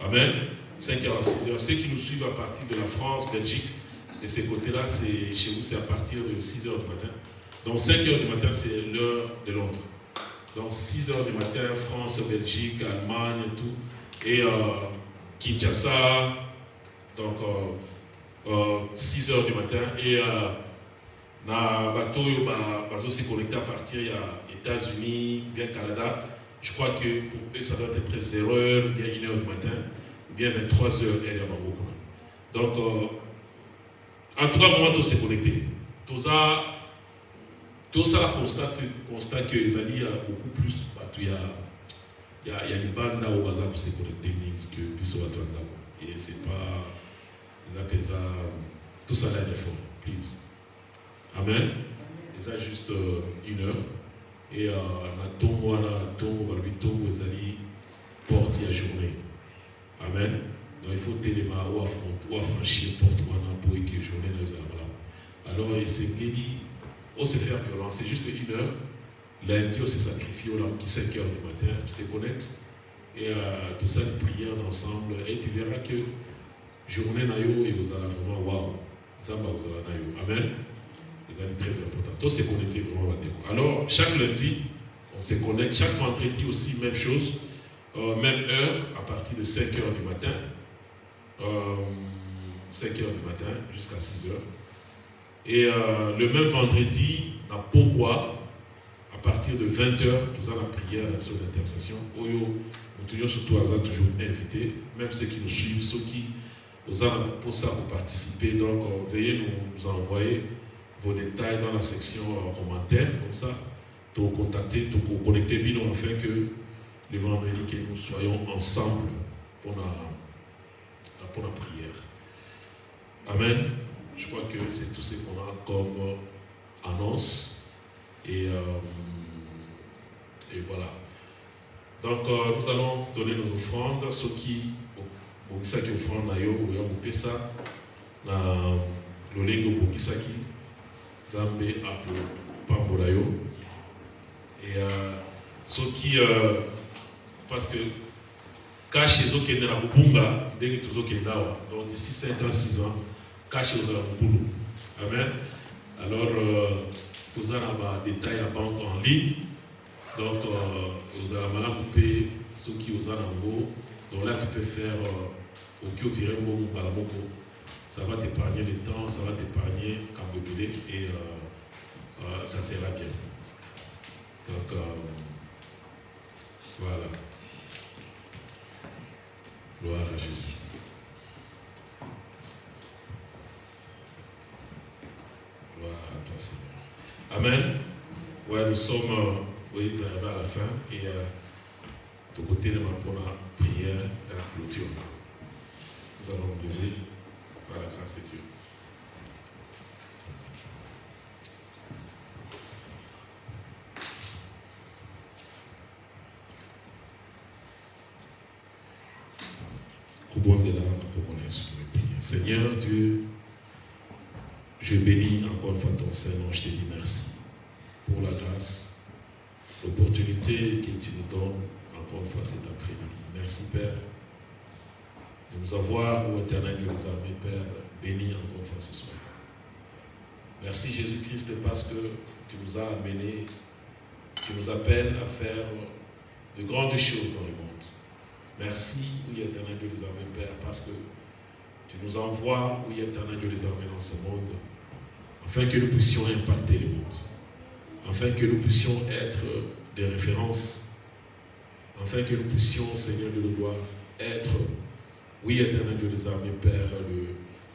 Amen. 5h à 6h. Ceux qui nous suivent à partir de la France, Belgique, de ces côtés-là, chez vous, c'est à partir de 6h du matin. Donc 5h du matin, c'est l'heure de Londres. Donc 6 heures du matin, France, Belgique, Allemagne, tout. Et Kinshasa, donc 6 heures du matin. Et na bateau, ils se connecter à partir des États-Unis, bien Canada. Je crois que pour eux, ça doit être 0 heures, bien 1 heure du matin, ou bien 23 heures, et donc, en tout cas, vraiment, tout s'est connecté. Tout ça constate que les alliés beaucoup plus. Il y a des bandes là où on s'est connecté que plus au bateau. Et c'est pas. Ils appellent ça. Tout ça là, d'effort, please. Amen. Et ça, juste 1 heure. Et na tongo, les alliés portent la journée. Amen. Donc il faut téléma ou affranchir porte-moi pour que la journée n'a pas. Alors, c'est Géli. On se fait violence, c'est juste 1 heure. Lundi, on se sacrifie au lampe 5 heures du matin, tu te connectes et tout ça, de prière ensemble. Et tu verras que journée nayo et vous allez vraiment waouh, ça va vous allez nayo. Amen. C'est très important. Tout se connecter vraiment. Alors, chaque lundi, on se connecte. Chaque vendredi aussi, même chose, même heure, à partir de 5 heures du matin. 5 heures du matin jusqu'à 6 heures. Et le même vendredi, à Pogwa, à partir de 20h, nous avons la prière, la mission d'intercession. Nous tenons surtout à toujours invités, même ceux qui nous suivent, ceux qui nous ont pour ça pour participer. Donc, veuillez nous envoyer vos détails dans la section commentaires, comme ça, pour contacter, pour connecter bien, afin que le vendredi, que nous soyons ensemble pour la prière. Amen. Je crois que c'est tout ce qu'on a comme annonce. Et voilà. Donc, nous allons donner nos offrandes. Ceux qui ont qui offrande, ou ont ça, le lingo pour qui Zambe Apo Pambolayo. Et ceux qui, parce que, quand chez eux qui est dans la Bunga, dès que tous qui est là, donc d'ici 5 ans, 6 ans, caché aux boulot. Amen. Alors, vous avez des détails à banque en ligne. Donc, vous avez mal couper ceux qui vous ont en gros. Donc là, tu peux faire au Kyo Virembo Balaboko. Ça va t'épargner le temps, ça va t'épargner Kambobélé et ça sera bien. Donc, voilà. Gloire à Jésus. Gloire à toi, Seigneur. Amen. Ouais, nous sommes, oui, arrivés à la fin et de côté de pour la prière et la clôture. Nous allons nous lever par la grâce de Dieu. Seigneur Dieu, je bénis encore une fois ton Saint-Nom, je te dis merci pour la grâce, l'opportunité que tu nous donnes encore une fois cet après-midi. Merci Père de nous avoir, ô Éternel Dieu des armées, Père, bénis encore une fois ce soir. Merci Jésus-Christ parce que tu nous as amenés, tu nous appelles à faire de grandes choses dans le monde. Merci, oui, Éternel Dieu des armées, Père, parce que tu nous envoies, oui, Éternel Dieu des armées, dans ce monde, afin que nous puissions impacter le monde, afin que nous puissions être des références, afin que nous puissions, Seigneur de la gloire, être, oui, Éternel Dieu des armées, Père,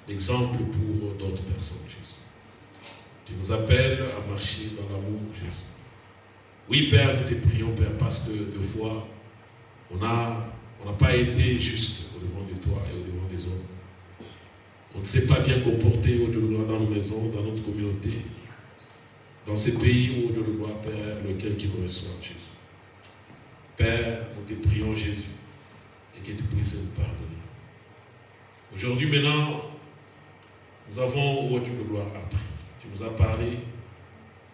l'exemple pour d'autres personnes, Jésus. Tu nous appelles à marcher dans l'amour, Jésus. Oui, Père, nous te prions, Père, parce que deux fois, on n'a pas été juste au devant de toi et au devant des hommes. On ne s'est pas bien comporté au-delà dans nos maisons, dans notre communauté, dans ces pays au-delà, Père, lequel qui nous reçoit, Jésus. Père, nous te prions, Jésus, et que tu puisses nous pardonner. Aujourd'hui, maintenant, nous avons, ô Dieu de gloire, appris. Tu nous as parlé.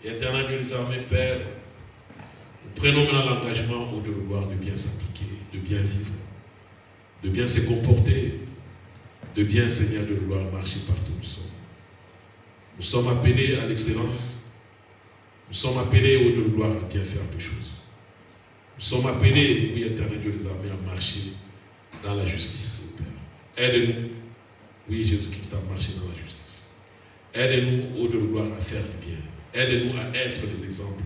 Et Éternel Dieu des armées, Père, nous prenons maintenant l'engagement, ô Dieu de gloire, de bien s'appliquer, de bien vivre, de bien se comporter, de bien, Seigneur de gloire, marcher partout où nous sommes. Nous sommes appelés à l'excellence. Nous sommes appelés, ô Dieu de gloire, à bien faire des choses. Nous sommes appelés, oui, éternel Dieu des armées, à marcher dans la justice, Père. Aide-nous, oui, Jésus-Christ, à marcher dans la justice. Aide-nous, ô Dieu de gloire, à faire le bien. Aide-nous à être les exemples.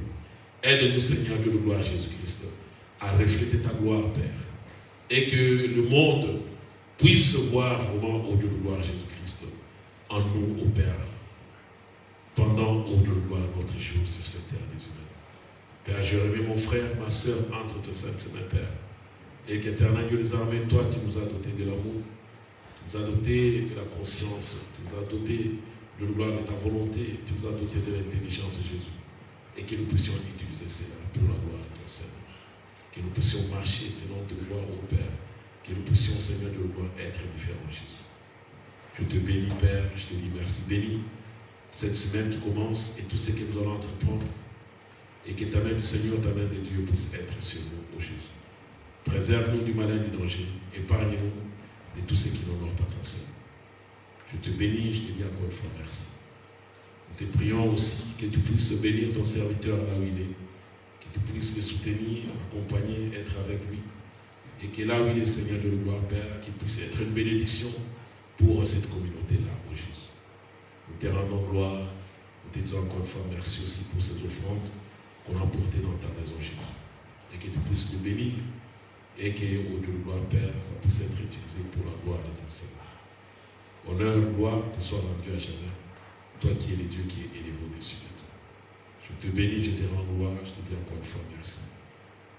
Aide-nous, Seigneur Dieu de gloire, Jésus-Christ, à refléter ta gloire, Père. Et que le monde puisse voir vraiment, ô Dieu de gloire, Jésus-Christ, en nous, ô Père, pendant, ô Dieu de gloire, notre jour sur cette terre des humains. Père, je remets mon frère, ma soeur, entre tes saintes mains, Père. Et qu'éternel Dieu des armées, toi, tu nous as doté de l'amour, tu nous as doté de la conscience, tu nous as doté de la gloire de ta volonté, tu nous as doté de l'intelligence, Jésus. Et que nous puissions utiliser cela pour la gloire de ton Seigneur. Que nous puissions marcher selon te voir, ô Père. Que nous puissions, Seigneur de gloire, être différents, Jésus. Je te bénis, Père, je te dis merci. Bénis cette semaine qui commence et tout ce que nous allons entreprendre. Et que ta main du Seigneur, ta main de Dieu puisse être sur nous, ô Jésus. Préserve-nous du malin, du danger. Épargne-nous de tout ce qui n'honore pas ton Seigneur. Je te bénis, je te dis encore une fois merci. Nous te prions aussi que tu puisses bénir ton serviteur là où il est, que tu puisses le soutenir, accompagner, être avec lui, et que là où il est, Seigneur de la gloire, Père, qu'il puisse être une bénédiction pour cette communauté-là, ô Jésus. Nous te rendons gloire, nous te disons encore une fois merci aussi pour ces offrandes qu'on a emportées dans ta maison, Jésus, et que tu puisses le bénir, et que, au Dieu de gloire, Père, ça puisse être utilisé pour la gloire de ton Seigneur. Honneur, gloire, te soit rendu à jamais. Toi qui es le Dieu qui est élevé au-dessus de tout. Je te bénis, je te rends gloire, je te dis encore une fois merci.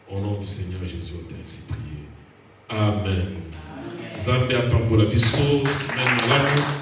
Au nom du Seigneur Jésus, on t'a ainsi prié. Amen. Zambia Pambola Bisso, semaine malamu.